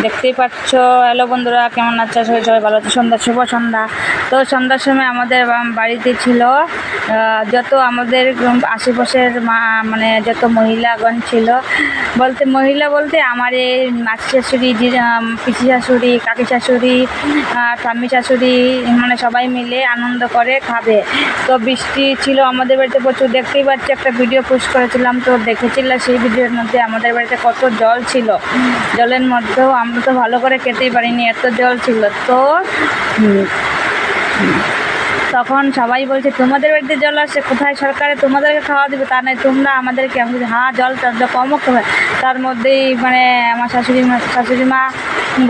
দেখতেই পাচ্ছ। হ্যালো বন্ধুরা, কেমন আছো? সবাই ভালো আছো? শুভ সন্ধ্যা। তো সন্ধ্যার সময় আমাদের বাড়িতে ছিল যত আমাদের আশেপাশের মানে যত মহিলাগণ ছিল, মহিলা বলতে আমার এই মাসি শাশুড়ি, পিসি শাশুড়ি, কাকি শাশুড়ি, ঠাম্মি শাশুড়ি, মানে সবাই মিলে আনন্দ করে খাবে। তো বৃষ্টি ছিল আমাদের বাড়িতে প্রচুর, দেখতেই পাচ্ছি একটা ভিডিও পোস্ট করেছিলাম, তো দেখেছিলাম সেই ভিডিওর মধ্যে আমাদের বাড়িতে কত জল ছিল। জলের মধ্যেও আমরা তো ভালো করে খেতেই পারিনি, এত জল ছিল। তো তখন সবাই বলছে তোমাদের বাড়িতে জল আসছে, কোথায় সরকারে তোমাদেরকে খাওয়া দেবে, তা নয় তোমরা আমাদেরকে। আমি বলছি হ্যাঁ, জলটা কমও কমে। তার মধ্যেই মানে আমার শাশুড়ি মা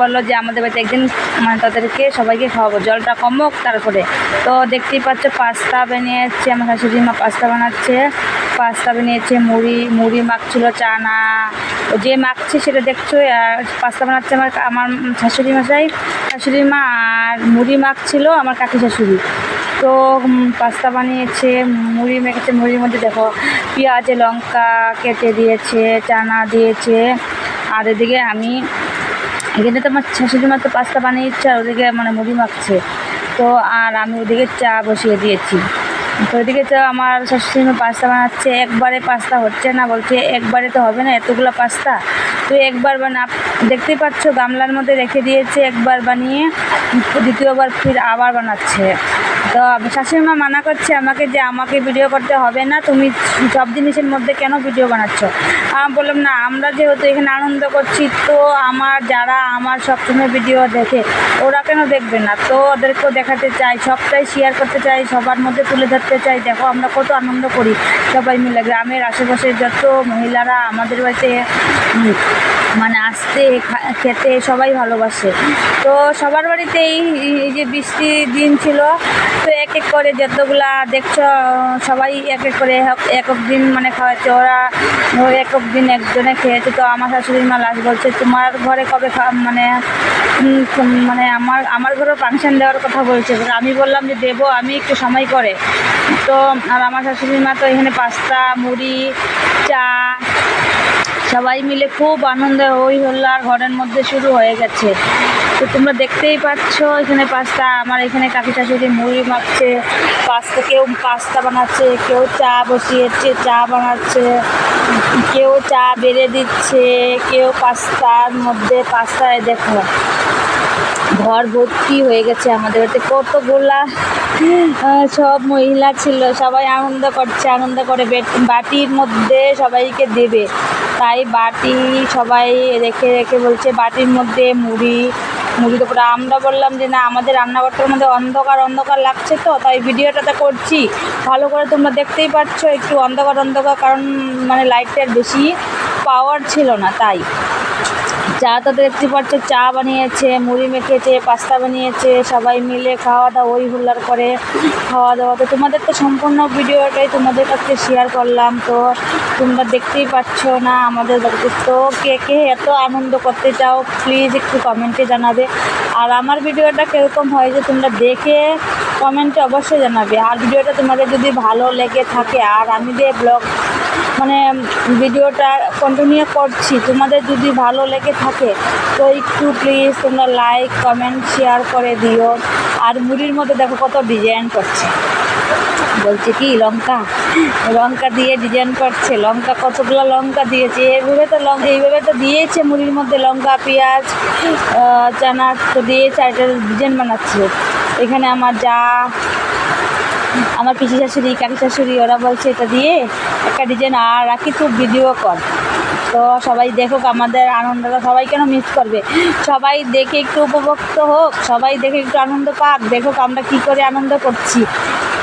বললো যে আমাদের বাড়িতে একদিন মানে তাদেরকে সবাইকে খাওয়াবো, জলটা কমুক তারপরে। তো দেখতেই পাচ্ছ পাস্তা বানিয়েছে, আমার শাশুড়ি মা পাস্তা বানাচ্ছে। পাস্তা বানিয়েছে, মুড়ি মাখছিল, চানা যে মাখছে সেটা দেখছো। পাস্তা বানাচ্ছে আমার শাশুড়ি মা, আর মুড়ি মাখছিল আমার কাকি শাশুড়ি। তো পাস্তা বানিয়েছে, মুড়ি মেখেছে, মুড়ির মধ্যে দেখো পেঁয়াজ লঙ্কা কেটে দিয়েছে, চানা দিয়েছে। আর এদিকে এখানে তো আমার শাশুড়ি মা তো পাস্তা বানিয়েছে, আর ওদিকে মানে মুড়ি মাখছে। তো আর আমি ওদিকে চা বসিয়ে দিয়েছি। তো ওইদিকে তো আমার শাশুড়ি মা পাস্তা বানাচ্ছে। একবারে পাস্তা হচ্ছে না, বলছে একবারে তো হবে না এতগুলো পাস্তা, তো একবার দেখতেই পাচ্ছ গামলার মধ্যে রেখে দিয়েছে, একবার বানিয়ে দ্বিতীয়বার ফির আবার বানাচ্ছে। তো শাশুড়ি মা মানা করছে আমাকে যে আমাকে ভিডিও করতে হবে না, তুমি সব জিনিসের মধ্যে কেন ভিডিও বানাচ্ছ। বললাম না, আমরা যেহেতু এখানে আনন্দ করছি, তো যারা আমার সবসময় ভিডিও দেখে ওরা কেন দেখবে না, তো ওদেরকেও দেখাতে চাই, সবটাই শেয়ার করতে চাই, সবার মধ্যে তুলে ধরতে চাই। দেখো আমরা কত আনন্দ করি সবাই মিলে, গ্রামের আশেপাশে যত মহিলারা আমাদের বাড়িতে মানে আসতে খেতে সবাই ভালোবাসে। তো সবার বাড়িতেই এই যে বৃষ্টির দিন ছিল, তো এক এক করে যতগুলা দেখছো সবাই এক এক করে এক দিন মানে খাওয়াচ্ছে, ওরা এক দিন একজনে খেয়েছে। তো আমার শাশুড়ি মা লাস্ট বলছে তোমার ঘরে কবে মানে মানে আমার ঘরেও ফাংশন দেওয়ার কথা বলছে। আমি বললাম যে দেবো আমি একটু সময় করে। তো আর আমার শাশুড়ি মা তো এখানে পাস্তা মুড়ি চা সবাই মিলে খুব আনন্দ হই হল্লার ঘরের মধ্যে শুরু হয়ে গেছে। তো তোমরা দেখতেই পাচ্ছ এখানে পাস্তা, আমার এখানে কাকি শাশুড়ি মুড়ি মাখছে, কেউ পাস্তা বানাচ্ছে, কেউ চা বসিয়েছে চা বানাচ্ছে, কেউ চা বেড়ে দিচ্ছে, কেউ পাস্তার মধ্যে পাস্তায় দেখো ঘর ভর্তি হয়ে গেছে আমাদের বাড়িতে, কতগুলা সব মহিলা ছিল, সবাই আনন্দ করছে, আনন্দ করে বাটির মধ্যে সবাইকে দেবে, তাই বাটি সবাই রেখে রেখে বলছে বাটির মধ্যে মুড়ি তো পুরো। আমরা বললাম যে না, আমাদের রান্নাঘরটার মধ্যে অন্ধকার লাগছে, তো তাই ভিডিওটাতে করছি ভালো করে, তোমরা দেখতেই পাচ্ছ একটু অন্ধকার, কারণ মানে লাইটটার বেশি পাওয়ার ছিল না। তাই চা তো দেখতে পাচ্ছ, চা বানিয়েছে, মুড়ি মেখেছে, পাস্তা বানিয়েছে, সবাই মিলে খাওয়া দাওয়া ওই হুল্লার করে খাওয়া দাওয়া। তো তোমাদের তো সম্পূর্ণ ভিডিওটাই তোমাদের কাছে শেয়ার করলাম, তো তোমরা দেখতেই পাচ্ছ না আমাদের বাড়িতে। তো কে কে এত আনন্দ করতে চাও প্লিজ একটু কমেন্টে জানাবে, আর আমার ভিডিওটা কীরকম হয় যে তোমরা দেখে কমেন্টে অবশ্যই জানাবে। আর ভিডিওটা তোমাদের যদি ভালো লেগে থাকে, আর আমি যে ব্লগ মানে ভিডিওটা কন্টিনিউ করছি, তোমাদের যদি ভালো লেগে থাকে তো একটু প্লিজ তোমরা লাইক কমেন্ট শেয়ার করে দিও। আর মুড়ির মধ্যে দেখো কত ডিজাইন করছে, বলছে কি লঙ্কা দিয়ে ডিজাইন করছে, লঙ্কা কতগুলো লঙ্কা দিয়েছে, এইভাবে তো দিয়েছে মুড়ির মধ্যে লঙ্কা পেঁয়াজ চানা তো দিয়েছে, আর এটা ডিজাইন বানাচ্ছে। এখানে আমার পিসি শাশুড়ি কাকি শাশুড়ি ওরা বলছে এটা দিয়ে একটা ডিজাইন আর রাখি, তো ভিডিও কর। তো সবাই দেখুক আমাদের আনন্দটা, সবাই কেন মিস করবে, সবাই দেখে একটু উপভোক্ত হোক, সবাই দেখে একটু আনন্দ পাক, দেখুক আমরা কি করে আনন্দ করছি।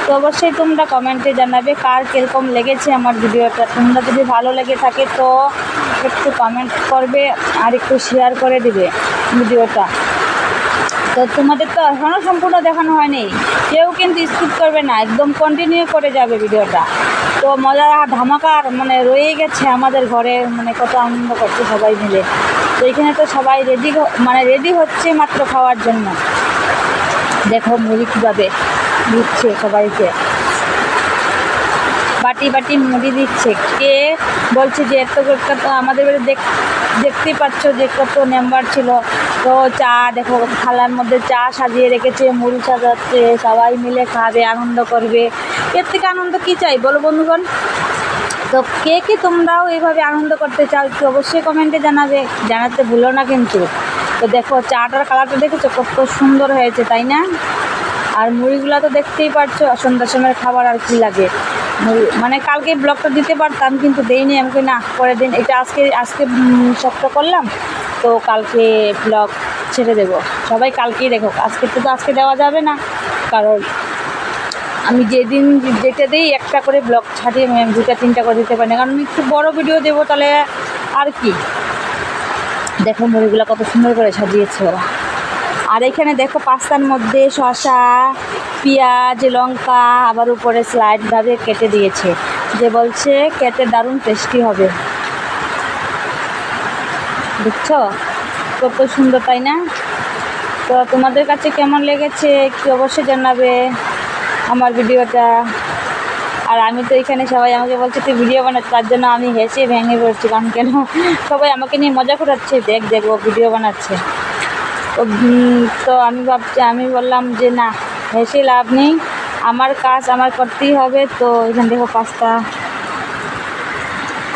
তো অবশ্যই তোমরা কমেন্টে জানাবে কার কীরকম লেগেছে আমার ভিডিওটা। তোমরা যদি ভালো লেগে থাকে তো একটু কমেন্ট করবে আর একটু শেয়ার করে দিবে ভিডিওটা। তো তোমাদের তো এখনও সম্পূর্ণ দেখানো হয়নি, কেউ কিন্তু স্কিপ করবে না, একদম কন্টিনিউ করে যাবে ভিডিওটা। তো মজা ধামাকার মানে রয়ে গেছে আমাদের ঘরে, মানে কত আনন্দ করছে সবাই মিলে। তো এখানে তো সবাই রেডি হচ্ছে মাত্র খাওয়ার জন্য। দেখো মুড়ি কীভাবে দিচ্ছে সবাইকে। বাটি বাটি মুড়ি দিচ্ছে। কে বলছে যে এত তো আমাদের বাড়ি দেখতেই পাচ্ছ যে কত মেম্বার ছিল। তো চা দেখো থালার মধ্যে চা সাজিয়ে রেখেছে, মুড়ি সাজাচ্ছে, সবাই মিলে খাবে, আনন্দ করবে। এর থেকে আনন্দ কী চাই বলো বন্ধুগণ? তো কে কে তোমরাও এইভাবে আনন্দ করতে চাও একটু অবশ্যই কমেন্টে জানাতে ভুলো না কিন্তু। তো দেখো চাটার কালারটা দেখেছো কত সুন্দর হয়েছে, তাই না? আর মুড়িগুলো তো দেখতেই পারছো, সন্ধ্যার সময়ের খাবার আর কি লাগে। মানে কালকে ব্লগটা দিতে পারতাম কিন্তু দেইনি, আমাকে না পরের দিন এটা আজকে সবটা করলাম, তো কালকে ব্লগ ছেড়ে দেবো। সবাই কালকেই দেখো, আজকে দেওয়া যাবে না, কারণ আমি যেদিন যেটা দিই একটা করে ব্লগ ছাড়িয়ে 2-3টা করে দিতে পারি না, কারণ আমি একটু বড়ো ভিডিও দেবো তাহলে আর কি। দেখো মুড়িগুলো কত সুন্দর করে সাজিয়েছে ওরা। আর এখানে দেখো পাস্তার মধ্যে শসা, পেঁয়াজ, লঙ্কা আবার উপরে স্লাইডভাবে কেটে দিয়েছে, যে বলছে খেতে দারুণ টেস্টি হবে। বুঝছো কত সুন্দর, তাই না? তো তোমাদের কাছে কেমন লেগেছে একটু অবশ্যই জানাবে আমার ভিডিওটা। আর আমি তো এখানে সবাই আমাকে বলছে তুই ভিডিও বানাচ্ছি, তার জন্য আমি হেসে ভেঙে পড়ছি, কারণ কেন সবাই আমাকে নিয়ে মজা করাচ্ছে, দেখ ও ভিডিও বানাচ্ছে। তো আমি বললাম যে না, হেসে লাভ নেই, আমার কাজ আমার করতেই হবে। তো এখানে দেখো পাস্তা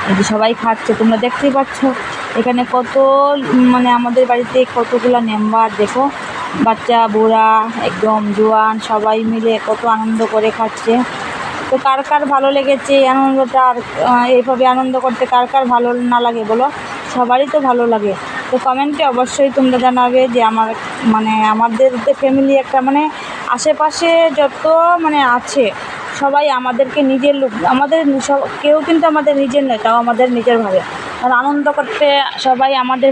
এই যে সবাই খাচ্ছে, তোমরা দেখতেই পাচ্ছ। এখানে কত মানে আমাদের বাড়িতে কতগুলো মেম্বার দেখো, বাচ্চা বুড়া একদম জোয়ান সবাই মিলে কত আনন্দ করে খাচ্ছে। তো কার কার ভালো লেগেছে এই আনন্দটা, আর এইভাবে আনন্দ করতে কার কার ভালো না লাগে বলো? সবারই তো ভালো লাগে। তো কমেন্টে অবশ্যই তোমরা জানাবে যে আমাদের যে ফ্যামিলি একটা আশেপাশে যত আছে সবাই আমাদেরকে নিজের লোক, কেউ কিন্তু আমাদের নিজের নয়, তাও আমাদের নিজের ভাবে। আর আনন্দ করতে সবাই আমাদের